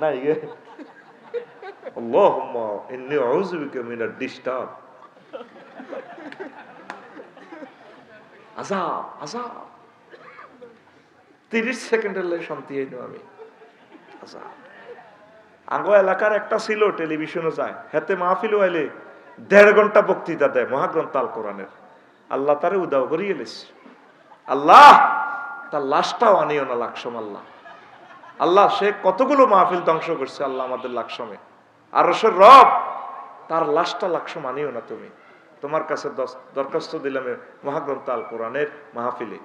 না ইয়ে আল্লাহুম্মা ইন্নী আউযু বিকা মিনাদ ডিস্টার্ব। আযাব আযাব 30 সেকেন্ডের লাই শান্তি হইলো আমি। আযাব আঙ্গো এলাকার একটা ছিল টেলিভিশনে যায়, হেতে মাহফিল হইলে 1.5 ঘন্টা বক্তৃতা দেয় মহাগ্রন্থ আল কোরআনের। আল্লাহ তারে উদাও করিয়ে লেছে। আল্লাহ তার লাশটাও আনিও না লাকসম। আল্লাহ আল্লাহ সে কতগুলো মাহফিল ধ্বংস করছে আল্লাহ আমাদের লাকসমে। আরশের রব তার লাশটা লাকসম আনিও না তুমি। তোমার কাছে দরখাস্ত দিলাম মহাগ্রন্থ আল কোরআনের মাহফিলে।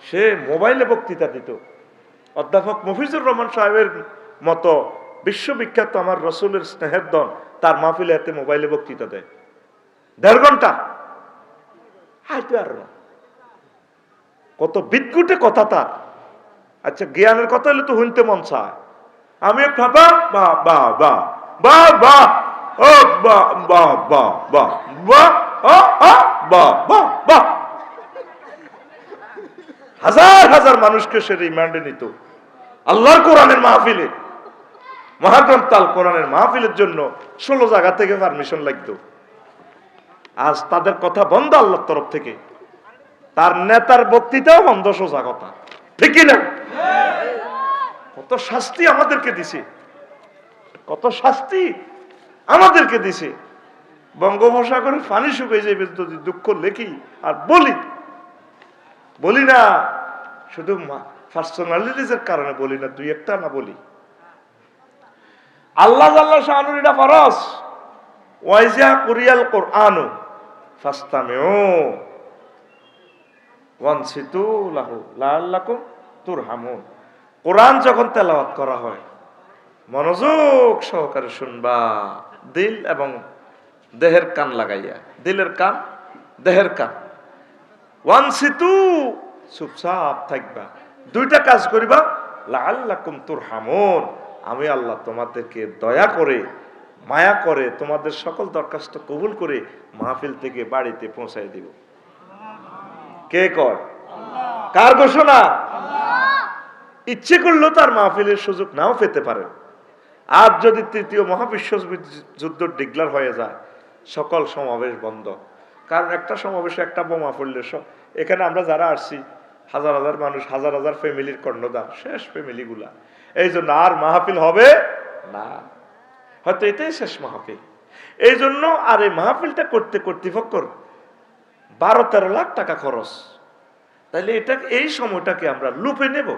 সে মোবাইলে বক্তৃতা দিত। অধ্যাপক মফিজুর রহমান সাহেবের মতো বিশ্ববিখ্যাত আমার রসুলের স্নেহের দন তার মাহফিলে হাতে মোবাইলে বক্তৃতা দেয় 1.5 ঘন্টা। হাইতে আর না, কত বিদ্যুটে কথা তার। আচ্ছা জ্ঞানের কথা হলে তো শুনতে মন চায়। আমি বাবা বা বা বা বা বা ও বা বা বা বা বা ও বা বা বা হাজার হাজার মানুষকে সে রিমান্ডে নিত আল্লাহর কোরআনের মাহফিলে। মহাগ্রন্থ আল কোরআনের মাহফিলের জন্য 16 জায়গা থেকে পারমিশন লাগতো। আজ তাদের কথা বন্ধ আল্লাহর তরফ থেকে, তার নেতার বক্তৃতাও বন্ধ। সোজা কথা ঠিক না? কত শাস্তি আমাদেরকে দিছে, কত শাস্তি আমাদেরকে দিছে। বঙ্গোপসাগরের পানি শুকিয়ে যাবে যদি দুঃখ লেখি আর বলি না, শুধু পার্সোনালিটিজের কারণে বলি না, 2-1টা না বলি। আল্লাহ জাল্লা শানুর এটা ফরজ। ওয়াইজা কুরিয়াল কোরআনু ফাস্তামিউ ওয়ানসিতু লাহু লাআল্লাকুম তুরহামুন। কোরআন যখন তেলাওয়াত করা হয় মনোযোগ সহকারে শুনবা, দিল এবং দেহের কান লাগাইয়া। দিলের কান, দেহের কান। ওয়ানসিতু চুপচাপ থাকবা। 2টা কাজ করিবা। লাআল্লাকুম তুরহামুন, আমি আল্লাহ তোমাদেরকে দয়া করে মায়া করে তোমাদের সকল দরখাস্ত কবুল করে মাহফিল থেকে বাড়িতে পৌঁছায় দিব। কে কয়? কার ঘোষণা? ইচ্ছে করলেও তার মাহফিলের সুযোগ নাও পেতে পারেন। আজ যদি 3য় মহাবিশ্ব যুদ্ধ ডিক্লার হয়ে যায়, সকল সমাবেশ বন্ধ। কারণ একটা সমাবেশে একটা বোমা পড়লে এখানে আমরা যারা আসছি হাজার হাজার মানুষ, হাজার হাজার ফ্যামিলির কর্ণধার, শেষ ফ্যামিলিগুলা। এই জন্য আর মাহফিল হবে না, হয়তো এটাই শেষ মাহফিল। এই জন্য আর এই মাহফিলটা করতে কর্তৃপক্ষর 12-13 লাখ টাকা খরচ। তাহলে এটা এই সময়টাকে আমরা লুপে নেব।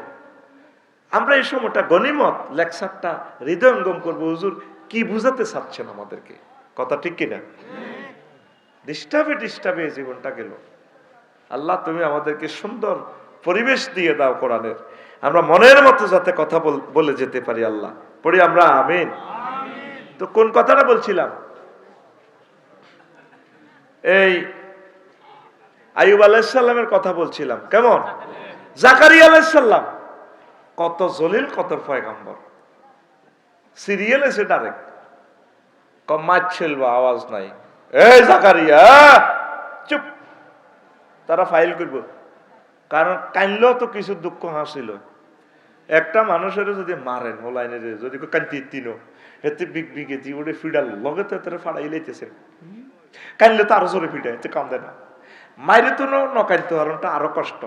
আমরা এই সময়টা গনিমত, লেকচারটা হৃদয়ঙ্গম করবো। হুজুর কি বুঝাতে চাচ্ছেন আমাদেরকে, কথা ঠিক কিনা? ডিস্টার্বে জীবনটা গেল। আল্লাহ তুমি আমাদেরকে সুন্দর পরিবেশ দিয়ে দাও কোরআনের, আমরা মনের মতো যাতে কথা বলে যেতে পারি। আল্লাহ পড়ি আমরা আমিন। তো কোন কথাটা বলছিলাম? এই আইয়ুব আলাইহিস সালামের কথা বলছিলাম। কেমন? জাকারিয়া আলাইহিস সালাম কত জলিল, কত পয়গম্বর। সিরিয়াল এসে ডাইরেক্ট কমাচ ছিল, আওয়াজ নাই। এই জাকারিয়া চুপ। তারা ফাইল করব, কারণ কাইনলেও তো কিছু দুঃখ হাসিল। একটা মানুষের যদি মারেন হোলাইনে, যদি কান্তি তিনো এতে বিগ বিগেতি ওরে ফিডাল লগে তো তারা ফাড়াই লাইতেছে। কাইনলে তো আরো জোরে ফিডায়, এতে কান্দে না। মাইরে তো নকাইতে কারণটা আরো কষ্ট।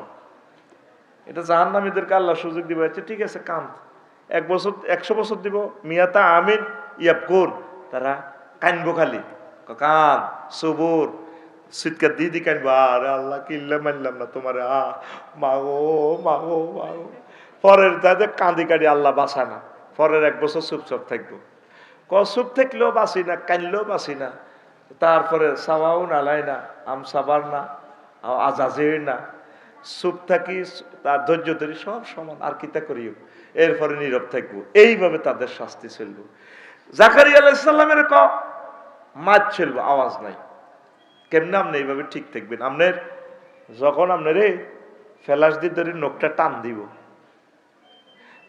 এটা জাহান্নামীদেরকে আল্লাহ সুযোগ দিব। আচ্ছা ঠিক আছে কান্দ, 1 বছর 100 বছর দিব। মিয়াতা আমিন ইয়াবকুন, তারা কানবো খালি, কান সবুর চিৎকার দিদি কানবো। আরে আল্লাহ কিল্লে মানলাম না তোমারে, মাগো মাগো মাগো। পরের তাদের কাঁদি কাঁদি আল্লাহ বাঁচায় না। পরের 1 বছর চুপচাপ থাকবো। চুপ থাকলেও বাঁচি না, কানলেও বাঁচি না। তারপরে সাবাও নালাই না, আম সাবার না, আজাজের না, চুপ থাকি, তার ধৈর্য ধরি, সব সমান। আর কিতা করিও, এরপরে নীরব থাকবো। এইভাবে তাদের শাস্তি চলবো। জাকারিয়া আলাইহিস সালামের মাছ চলবো, আওয়াজ নাই। কেমনে আপনি এইভাবে ঠিক থাকবেন? আপনার যখন আপনার ফেলাস দিয়ে ধরে নখটা টান দিব,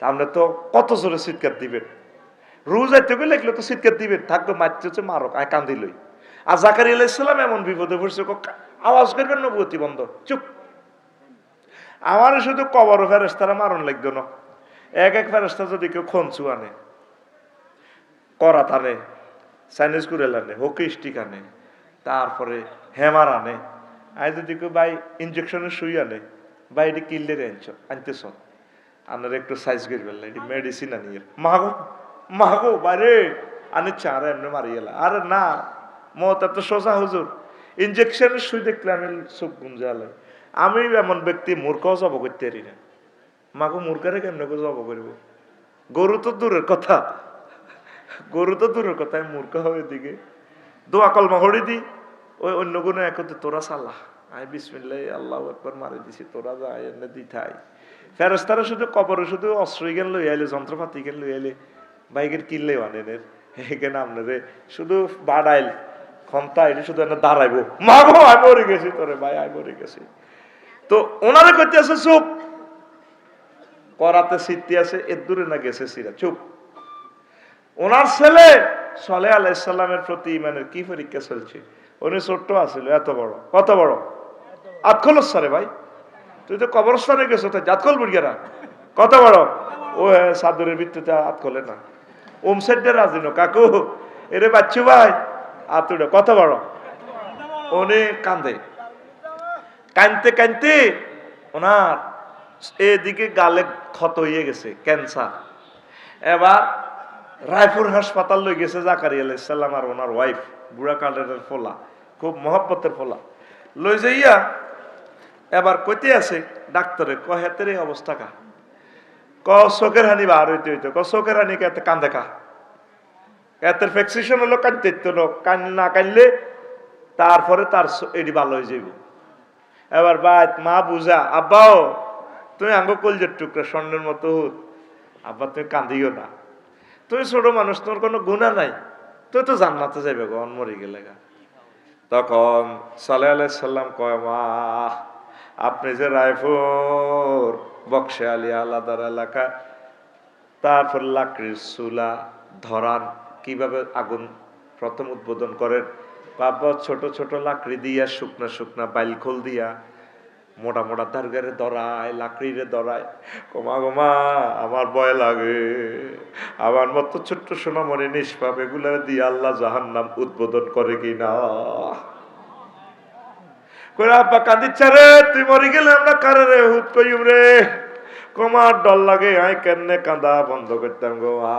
আপনি তো কত জোরে চিৎকার দিবেন। রোজ আইতে গেলে লিখলে তো চিৎকার দিবেন, থাকবে মারতে মারক, আয় কান্দিলই। আর জাকারিয়া আলাইহিস সালাম এমন বিপদে পড়ছে, আওয়াজ করবেন, নবুয়তি বন্ধ, চুপ। আমার শুধু কবর ফেরেশতারা মারণ লাগতো না, এক এক ফেরেশতা যদি কেউ খনসু আনে, করাত আনে, চাইনিজ কুরেল আনে, হকি স্টিক আনে, তারপরে হ্যামার আনে, আর যদি কেউ ভাই ইনজেকশনের সুই আনে, ভাই এটি কিনলে আনতেছ, আনার একটু সাইজ করে ফেললে, এটি মেডিসিন আনিয়ে মাগো মাগো বাইরে আনি চার এমনি মারি গেল। আরে না, মত এত সোজা হুজুর, ইনজেকশনের সুই দেখলে আমি চোখ গুঞ্জালে। আমি এমন ব্যক্তি মূর্খও জব করতে পারি না। মাগো মূর্খারে কেমনে করে জব করবো? গরু তো দূরের কথা, গরু তো দূরের কথা, আমি মূর্খ হবে দিকে দোয়া কলমা হরি দি, ওই অন্য কোনো একতে তোরা সাল্লাহ আমি বিসমিল্লাহ আল্লাহু আকবার মারি দিছি, তোরা যা এনে দি থাই। ফেরেশতারা শুধু কবরে শুধু অস্ত্র জ্ঞান লই আইলে, যন্ত্রপাতি জ্ঞান লই আইলে, বাইকের কিনলে আনেনের এখানে আপনারে শুধু বাড়াইল ক্ষমতা এটা শুধু এনে দাঁড়াইবো, মাগো আমি মরে গেছি, তোরে ভাই আমি মরে গেছি। তো ওনারে করতে আছে চুপ, করাতে সিদ্ধি আছে এর দূরে না গেছে সিরা চুপ। ওনার ছেলে সালেহ আলাইহিস সালামের প্রতি ইমানের কি পরীক্ষা চলছে। উনি ছোট্ট আছিল, এত বড়, কত বড় আতখলস সারে ভাই, তুই তো কবরস্থানে গেছো, তাই জাতকল বুড়িয়ারা কত বড়, ও সাদরের ভিত্তিতে আতখলে না ওমসেডের রাজিন কাকু এরে বাচ্চু ভাই আতুটা কত বড়। উনি কান্দে, কানতে কানতে ওনার এদিকে গালে ক্ষত হয়ে গেছে, ক্যান্সার। এবার রায়পুর হাসপাতাল লই গেছে জাকারিয়া আলাইহিস সালাম আর ওনার ওয়াইফ, বুড়া কালের ফোলা, খুব মহব্বতের ফোলা লই যাইয়া। এবার কইতে আছে ডাক্তারে, হেতের এই অবস্থা কা, চোখের হানি বার হইতে হইতো, চোখের হানি কে কান্দে কা, এতের ফ্যাক্সিশন হলো কানতে হলো, কান না কানলে তারপরে তার এটি ভালো হয়ে যাইব। এবার বাদ মা বুঝা, আব্বাও তুমি আঙ্গ কলজের টুকরা স্বর্ণের মতো হুত, আব্বা তুমি কান্দিও না, তুমি ছোট মানুষ, তোমার কোনো গুনাহ নাই, তুই তো জান্নাতে যাবে গো, মরে গেলে গা। তখন সালেহ আলাইহিস সালাম কয়, মা আপনি যে রায়পুর বক্সে আলী আলাদার এলাকা, তারপর লাকড়ির চুলা ধরান, কিভাবে আগুন প্রথম উদ্বোধন করেন, বাবা ছোট ছোট লাকড়ি দিয়া শুকনা শুকনা বাইল খোল দিয়া মোটা মোটা দারগারে ধরায়, লাকড়িরে ধরায়। কমা গোমা আমার ভয় লাগে, আমার মতো ছোট্ট সোনামণি নিষ্পাপ এগুলা দিয়ে আল্লাহ জাহান্নাম উদ্বোধন করে কিনা। কই আব্বা কান্দিচ্ছে রে, তুই মরি গেলে আমরা কারে রে হুত কইম রে, কমার ডর লাগে, আই কেমনে কান্দা বন্ধ করতাম গো মা,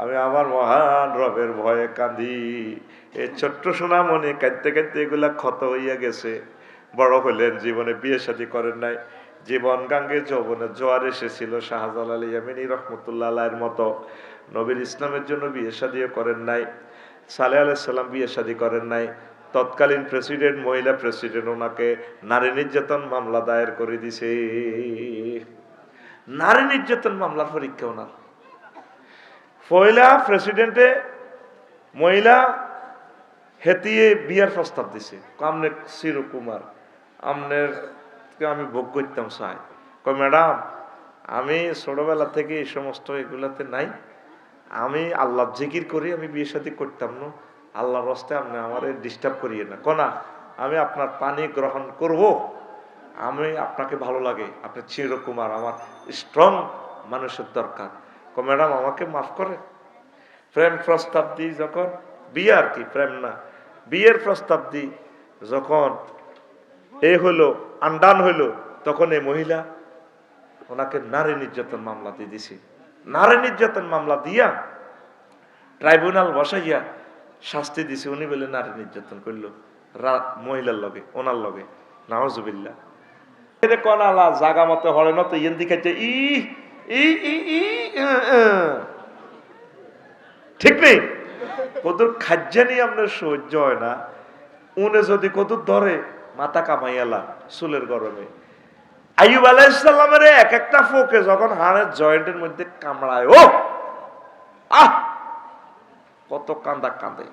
আমি আমার মহান রবের ভয়ে কান্দি। এই ছোট্ট সোনামণি কাঁদতে কাঁদতে এগুলা ক্ষত হইয়া গেছে। বড় হলেন, জীবনে বিয়ে শাদী করেন নাই, জীবন গাঙ্গে যৌবনে জোয়ার এসেছিল। শাহজালাল ইয়ামিনী রহমতুল্লাহ আলাইহির মতো নবীর ইসলামের জন্য বিয়ে শাদীও করেন নাই। সালেহ আলাইহিস সালাম বিয়ে শাদী করেন নাই। তৎকালীন প্রেসিডেন্ট, মহিলা প্রেসিডেন্ট ওনাকে নারী নির্যাতন মামলা দায়ের করে দিছে। নারী নির্যাতন মামলার পরীক্ষা ওনার। পয়লা প্রেসিডেন্টে মহিলা হেতিয়ে বিয়ার প্রস্তাব দিছে, আমনে চিরকুমার আমনের আমি ভোগ করতাম চাই। কয় ম্যাডাম আমি ছোটবেলা থেকে এই সমস্ত এগুলাতে নাই, আমি আল্লাহ জিকির করি, আমি বিয়ে শাদী করতাম না, আল্লাহর রাস্তে আপনি আমার ডিস্টার্ব করিয়ে না। কোনা আমি আপনার পানি গ্রহণ করব, আমি আপনাকে ভালো লাগে, আপনি চিরকুমার, আমার স্ট্রং মানুষের দরকার। ম্যাডাম আমাকে মাফ করে। প্রেম প্রস্তাব দিই যখন, বিয়ে আর কি প্রেম না, বিয়ের প্রস্তাব দিই যখন এ হলো আন্ডান হইল, তখন এই মহিলা ওনাকে নারী নির্যাতন মামলা দিয়ে দিছি। নারী নির্যাতন মামলা দিয়া ট্রাইব্যুনাল বসাইয়া শাস্তি দিছে। উনি বলে নারী নির্যাতন করলো মহিলার লগে, ওনার লগে, নাউজুবিল্লাহ। কনালা জাগা মতো হরে না তো ইয়েন দিখাইছে ই ই ই ই ঠিক নেই। কদুর খাজ্জানি আপনার সহ্য হয় না, উনি যদি কদুর ধরে মাথা কামাইয়ালা চুলের গরমে। আইয়ুব আলাইহিস সালামের এক একটা ফোকে যখন হাড়ের জয়েন্টের মধ্যে কামড়ায়, ও আহ কত কান্দা কাঁদে,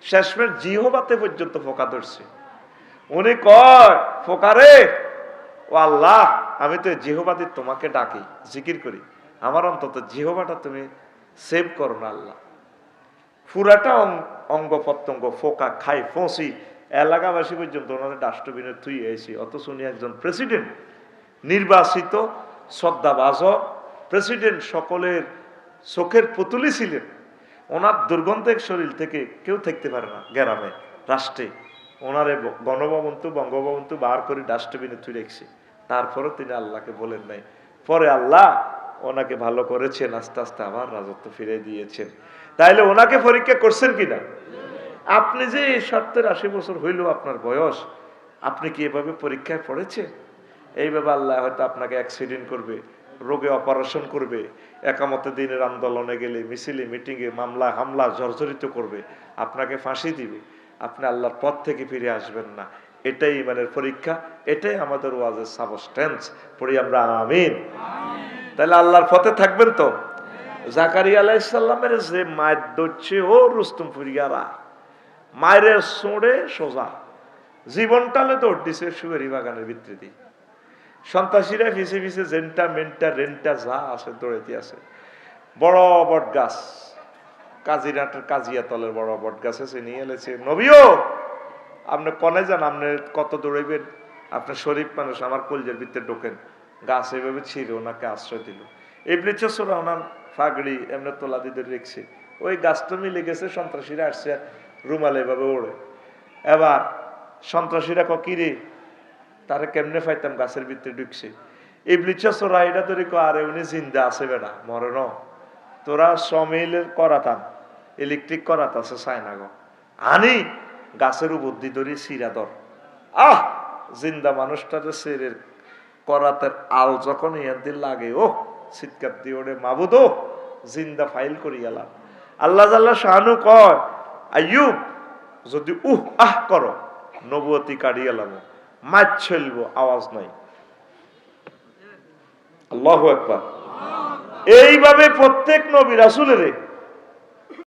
শেষমেশ জিহবাতে পর্যন্ত ফোকা ধরছে। উনি কয় ফোকারে, ও আল্লাহ আমি তো জিহবাতে তোমাকে ডাকি, জিকির করি, আমার অন্তত জিহবাটা তুমি সেভ করো না আল্লাহ। পুরাটা অঙ্গ প্রত্যঙ্গ ফোকা খাই ফসি, এলাকাবাসী পর্যন্ত ওনাদের ডাস্টবিনে থুই এসি। অথচ উনি একজন প্রেসিডেন্ট, নির্বাচিত, শ্রদ্ধাভাজন, প্রেসিডেন্ট সকলের চোখের পুতুলি ছিলেন। ওনার দুর্গন্ধের শরীর থেকে কেউ থাকতে পারে না গ্রামে রাষ্ট্রে। ওনারে গণভবন্তু বঙ্গভবন্তু বার করে ডাস্টবিনে তুই রেখেছে, তারপরে তিনি আল্লাহকে বলেন নাই। পরে আল্লাহ ওনাকে ভালো করেছেন, আস্তে আস্তে আবার রাজত্ব ফিরে দিয়েছেন। তাইলে ওনাকে পরীক্ষা করছেন কিনা? আপনি যে 70-80 বছর হইল আপনার বয়স, আপনি কি এভাবে পরীক্ষায় পড়েছেন? এইভাবে আল্লাহ হয়তো আপনাকে অ্যাক্সিডেন্ট করবে, রোগে অপারেশন করবে, একামতে দিনের আন্দোলনে গেলে, মিছিলে মিটিংয়ে মামলা হামলা জর্জরিত করবে, আপনাকে ফাঁসি দিবে, আপনি আল্লাহর পথ থেকে ফিরে আসবেন না। এটাই ইমানের পরীক্ষা, এটাই আমাদের ওয়াজের সাবস্টেন্স। পড়ি আমরা আমিন। তাহলে আল্লাহর পথে থাকবেন তো। জাকারিয়া আলাইহিস সালামের যে মায়ের দচ্ছে ও রুস্তুম ফুরিয়ারা মায়ের সোঁড়ে সোজা জীবনটালে দৌড় দিছে সুগারি বাগানের ভিতরে। সন্ত্রাসীরা ফিসে ফিসে জেন্টা মেন্টা রেন্টা যা আছে দৌড়াইতে আছে। বড় বট গাছ, কাজিরাটের কাজিয়া তলের বড় বট গাছ আছে, নিয়ে এলেছে। নবীও আপনি কনে যান, আপনি কত দৌড়াইবেন, আপনার শরীফ মানুষ, আমার কলজের ভিতরে ঢোকেন। গাছ এভাবে ছিঁড়ে ওনাকে আশ্রয় দিল। ইবলিস ছোড়া ওনার ফাগড়ি এমনি তোলা দিয়ে রেখেছে। ওই গাছটা মিলে গেছে, সন্ত্রাসীরা আসছে রুমালে এভাবে ওড়ে। এবার সন্ত্রাসীরা কিরে তারা কেমনে পাইতাম, গাছের ভিতরে ঢুকছে। ইবলিস ছোড়া এটা ধরে আরে উনি জিন্দা আছে বেড়া, মরে ন, তোরা সমিলের করাতাম ইলেকট্রিক করাত আছে চায়না গো, আনি গাছের বুদ্ধি ধরে সিরা ধর। আহ জিন্দা মানুষটাতে সেরের করাতের আল যখন ইয়াদের লাগে, ও চিৎকার দিয়ে ওরে মাবুদ, জিন্দা ফাইল করি গেলাম। আল্লাহ জাল্লাহ শাহানু কয়, আইয়ুব যদি আহ করো নবুয়তি কাড়ি গেলাম, মাছ ছলব, আওয়াজ নাই। আল্লাহু আকবার। এইভাবে প্রত্যেক নবী রাসূলের